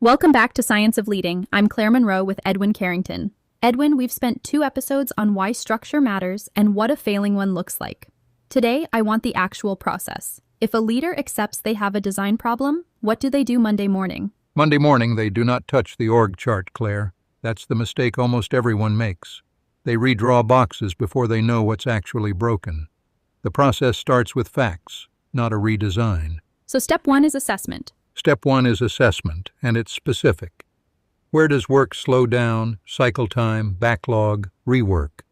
Welcome back to Science of Leading. I'm Claire Monroe with Edwin Carrington. Edwin, we've spent 2 episodes on why structure matters and what a failing one looks like. Today, I want the actual process. If a leader accepts they have a design problem, what do they do Monday morning? Monday morning, they do not touch the org chart, Claire. That's the mistake almost everyone makes. They redraw boxes before they know what's actually broken. The process starts with facts, not a redesign. So step 1 is assessment. Step 1 is assessment, and it's specific. Where does work slow down, cycle time, backlog, rework?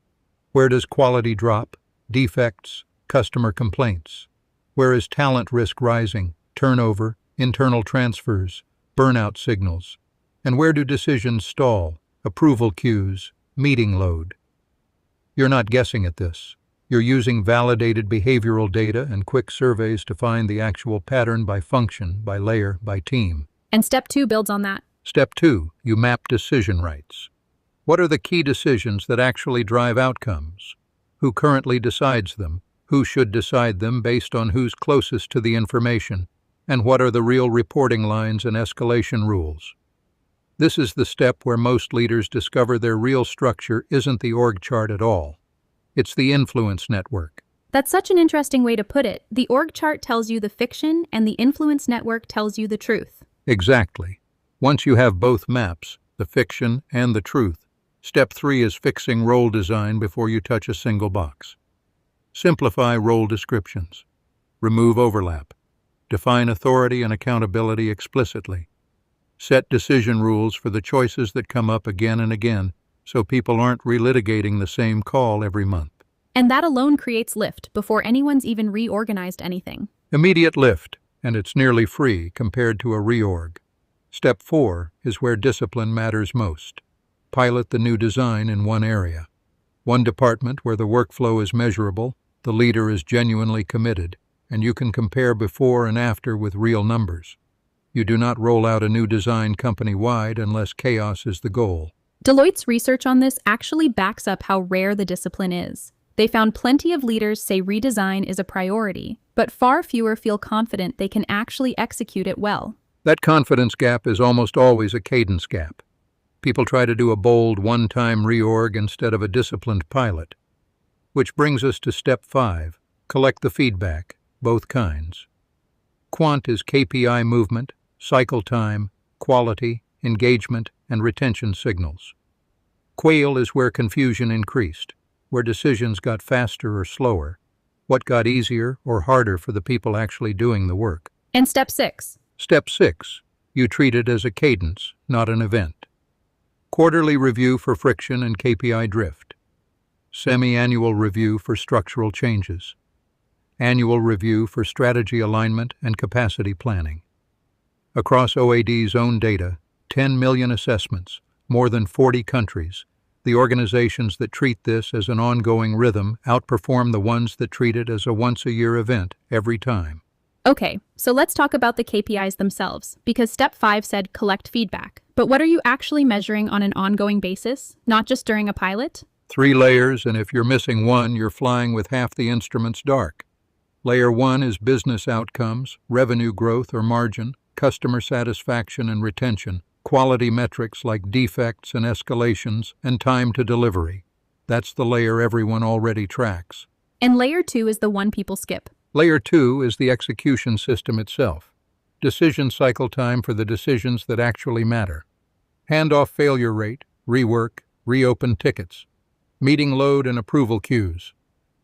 Where does quality drop, defects, customer complaints? Where is talent risk rising, turnover, internal transfers, burnout signals? And where do decisions stall, approval queues, meeting load? You're not guessing at this. You're using validated behavioral data and quick surveys to find the actual pattern by function, by layer, by team. And step 2 builds on that. Step 2, you map decision rights. What are the key decisions that actually drive outcomes? Who currently decides them? Who should decide them based on who's closest to the information? And what are the real reporting lines and escalation rules? This is the step where most leaders discover their real structure isn't the org chart at all. It's the influence network. That's such an interesting way to put it. The org chart tells you the fiction and the influence network tells you the truth. Exactly. Once you have both maps, the fiction and the truth, step 3 is fixing role design before you touch a single box. Simplify role descriptions. Remove overlap. Define authority and accountability explicitly. Set decision rules for the choices that come up again and again, so people aren't relitigating the same call every month. And that alone creates lift before anyone's even reorganized anything. Immediate lift, and it's nearly free compared to a reorg. Step 4 is where discipline matters most. Pilot the new design in one area. One department where the workflow is measurable, the leader is genuinely committed, and you can compare before and after with real numbers. You do not roll out a new design company-wide unless chaos is the goal. Deloitte's research on this actually backs up how rare the discipline is. They found plenty of leaders say redesign is a priority, but far fewer feel confident they can actually execute it well. That confidence gap is almost always a cadence gap. People try to do a bold one-time reorg instead of a disciplined pilot. Which brings us to step 5, collect the feedback, both kinds. Quant is KPI movement, cycle time, quality, engagement, and retention signals. Quail is where confusion increased, where decisions got faster or slower, what got easier or harder for the people actually doing the work. And step 6. Step 6, you treat it as a cadence, not an event. Quarterly review for friction and KPI drift. Semi-annual review for structural changes. Annual review for strategy alignment and capacity planning. Across OAD's own data, 10 million assessments, more than 40 countries. The organizations that treat this as an ongoing rhythm outperform the ones that treat it as a once-a-year event every time. Okay, so let's talk about the KPIs themselves, because step 5 said collect feedback. But what are you actually measuring on an ongoing basis, not just during a pilot? 3 layers, and if you're missing one, you're flying with half the instruments dark. Layer 1 is business outcomes, revenue growth or margin, customer satisfaction and retention, quality metrics like defects and escalations, and time to delivery. That's the layer everyone already tracks. And layer 2 is the one people skip. Layer 2 is the execution system itself. Decision cycle time for the decisions that actually matter. Handoff failure rate, rework, reopen tickets. Meeting load and approval queues.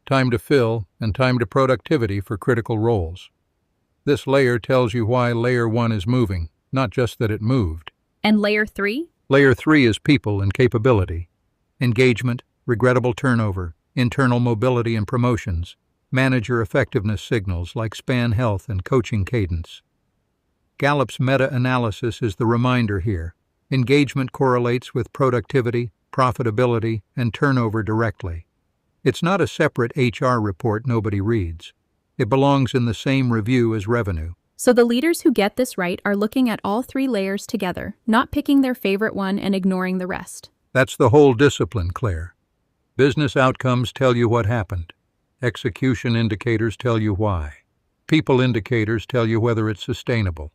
Time to fill and time to productivity for critical roles. This layer tells you why layer 1 is moving, not just that it moved. And layer 3? Layer 3 is people and capability. Engagement, regrettable turnover, internal mobility and promotions, manager effectiveness signals like span health and coaching cadence. Gallup's meta-analysis is the reminder here. Engagement correlates with productivity, profitability, and turnover directly. It's not a separate HR report nobody reads. It belongs in the same review as revenue. So the leaders who get this right are looking at all 3 layers together, not picking their favorite one and ignoring the rest. That's the whole discipline, Claire. Business outcomes tell you what happened. Execution indicators tell you why. People indicators tell you whether it's sustainable.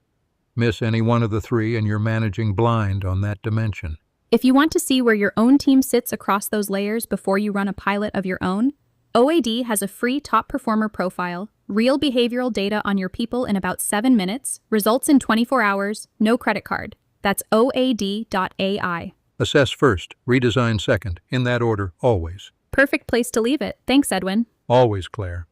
Miss any one of the three and you're managing blind on that dimension. If you want to see where your own team sits across those layers before you run a pilot of your own, OAD has a free top performer profile, real behavioral data on your people in about 7 minutes, results in 24 hours, no credit card. That's OAD.ai. Assess first, redesign second, in that order, always. Perfect place to leave it. Thanks, Edwin. Always, Claire.